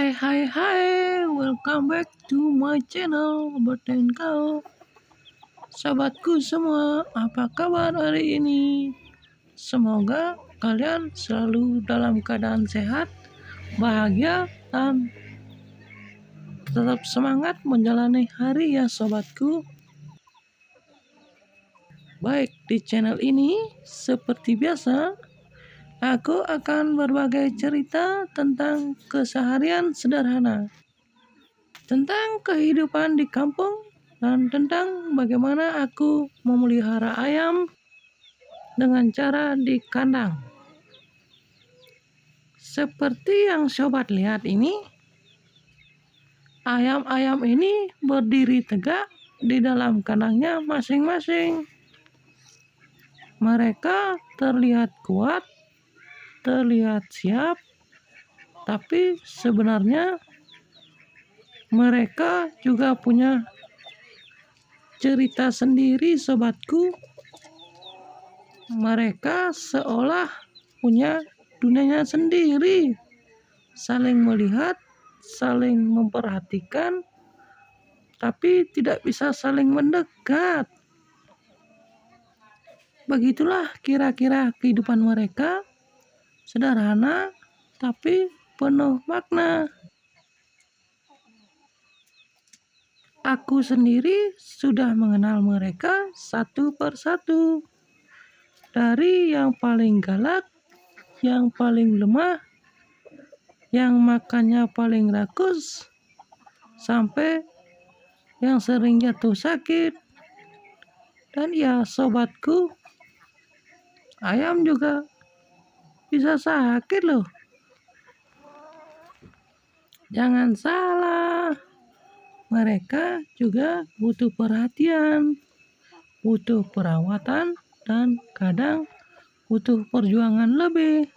Hai, welcome back to my channel Berten Kau. Sahabatku semua, apa kabar hari ini? Semoga kalian selalu dalam keadaan sehat, bahagia, dan tetap semangat menjalani hari ya sobatku. Baik, di channel ini seperti biasa aku akan berbagi cerita tentang keseharian sederhana, tentang kehidupan di kampung, dan tentang bagaimana aku memelihara ayam dengan cara di kandang. Seperti yang sobat lihat ini, ayam-ayam ini berdiri tegak di dalam kandangnya masing-masing. Mereka terlihat kuat, terlihat siap, tapi sebenarnya mereka juga punya cerita sendiri sobatku. Mereka seolah punya dunianya sendiri, saling melihat, saling memperhatikan, tapi tidak bisa saling mendekat. Begitulah kira-kira kehidupan mereka, sederhana tapi penuh makna. Aku sendiri sudah mengenal mereka satu persatu. Dari yang paling galak, yang paling lemah, yang makannya paling rakus, sampai yang sering jatuh sakit. Dan ya sobatku, ayam juga bisa sakit loh. Jangan salah, mereka juga butuh perhatian, butuh perawatan, dan kadang butuh perjuangan lebih.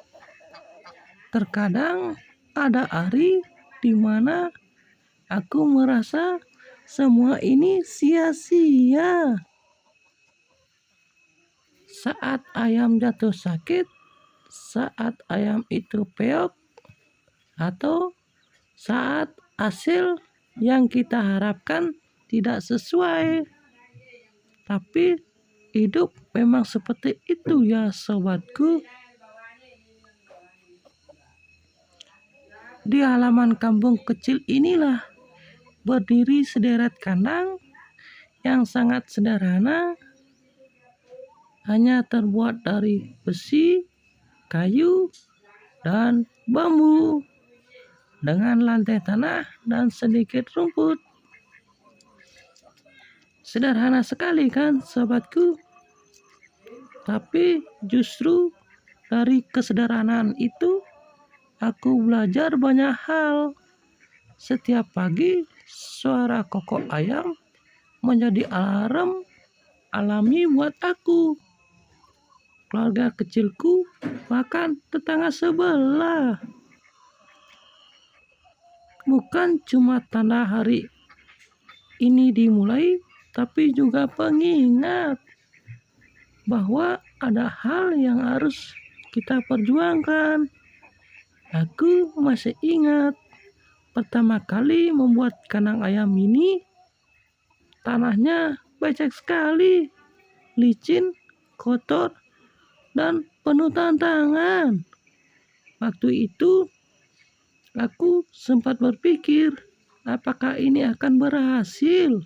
Terkadang ada hari di mana aku merasa semua ini sia-sia. Saat ayam jatuh sakit, saat ayam itu peok, atau saat hasil yang kita harapkan tidak sesuai. Tapi hidup memang seperti itu ya sobatku. Di halaman kampung kecil inilah berdiri sederet kandang yang sangat sederhana, hanya terbuat dari besi, kayu, dan bambu, dengan lantai tanah dan sedikit rumput. Sederhana sekali kan sobatku? Tapi justru dari kesederhanaan itu aku belajar banyak hal. Setiap pagi suara kokok ayam menjadi alarm alami buat aku, keluarga kecilku, bahkan tetangga sebelah. Bukan cuma tanda hari ini dimulai, tapi juga pengingat bahwa ada hal yang harus kita perjuangkan. Aku masih ingat pertama kali membuat kandang ayam ini, tanahnya becek sekali, licin, kotor, dan penuh tantangan. Waktu itu aku sempat berpikir apakah ini akan berhasil.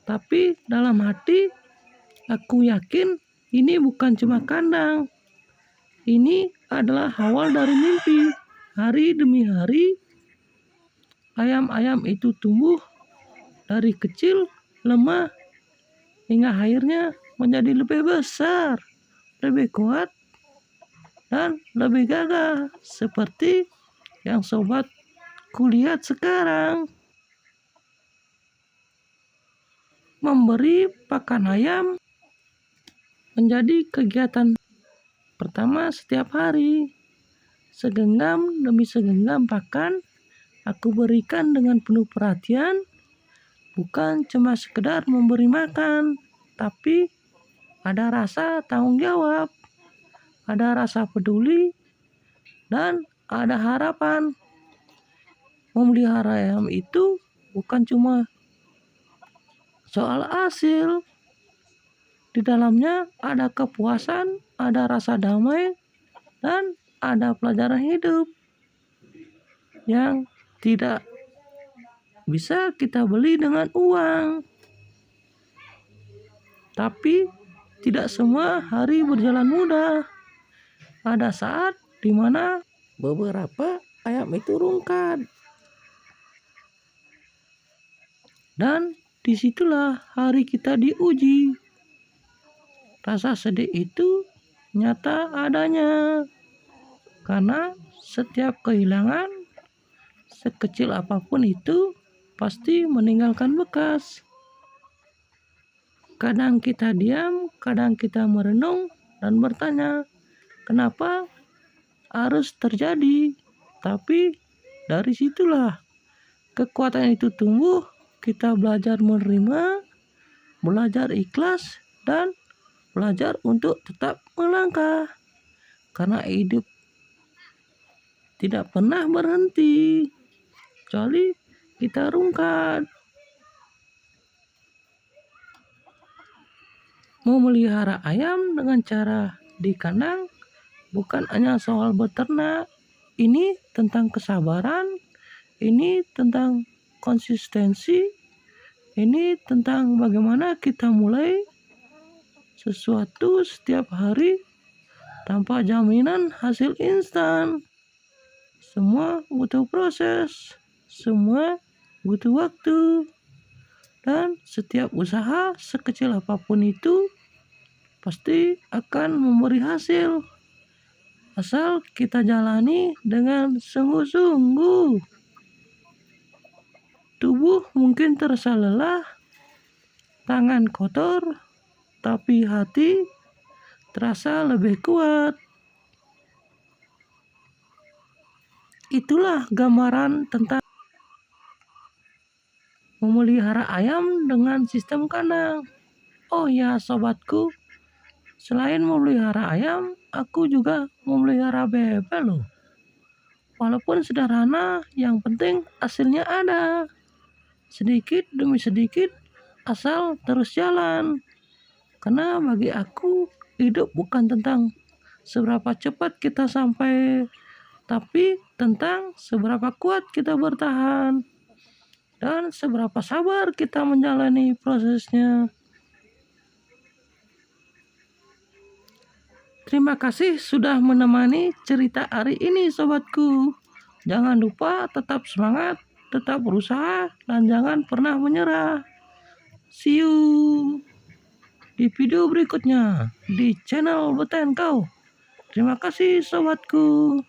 Tapi dalam hati aku yakin ini bukan cuma kandang. Ini adalah awal dari mimpi. Hari demi hari ayam-ayam itu tumbuh dari kecil, lemah, hingga akhirnya menjadi lebih besar, lebih kuat, dan lebih gagah, seperti yang sobat kulihat sekarang. Memberi pakan ayam menjadi kegiatan pertama setiap hari. Segenggam demi segenggam pakan aku berikan dengan penuh perhatian, bukan cuma sekedar memberi makan, tapi ada rasa tanggung jawab, ada rasa peduli, dan ada harapan. Memelihara ayam itu bukan cuma soal hasil. Di dalamnya ada kepuasan, ada rasa damai, dan ada pelajaran hidup yang tidak bisa kita beli dengan uang. Tapi tidak semua hari berjalan mudah. Ada saat di mana beberapa ayam itu rungkat. Dan disitulah hari kita diuji. Rasa sedih itu nyata adanya. Karena setiap kehilangan, sekecil apapun itu, pasti meninggalkan bekas. Kadang kita diam, kadang kita merenung dan bertanya, kenapa harus terjadi? Tapi dari situlah kekuatan itu tumbuh. Kita belajar menerima, belajar ikhlas, dan belajar untuk tetap melangkah. Karena hidup tidak pernah berhenti, kecuali kita rungkat. Memelihara ayam dengan cara di kandang bukan hanya soal beternak. Ini tentang kesabaran, ini tentang konsistensi, ini tentang bagaimana kita mulai sesuatu setiap hari tanpa jaminan hasil instan. Semua butuh proses, semua butuh waktu, dan setiap usaha sekecil apapun itu pasti akan memberi hasil. Asal kita jalani dengan sungguh-sungguh. Tubuh mungkin terasa lelah, tangan kotor, tapi hati terasa lebih kuat. Itulah gambaran tentang memelihara ayam dengan sistem kandang. Oh ya sobatku, selain memelihara ayam, aku juga memelihara bebek loh. Walaupun sederhana, yang penting hasilnya ada. Sedikit demi sedikit, asal terus jalan. Karena bagi aku, hidup bukan tentang seberapa cepat kita sampai, tapi tentang seberapa kuat kita bertahan dan seberapa sabar kita menjalani prosesnya. Terima kasih sudah menemani cerita hari ini sobatku. Jangan lupa tetap semangat, tetap berusaha, dan jangan pernah menyerah. See you di video berikutnya di channel Beten Kau. Terima kasih sobatku.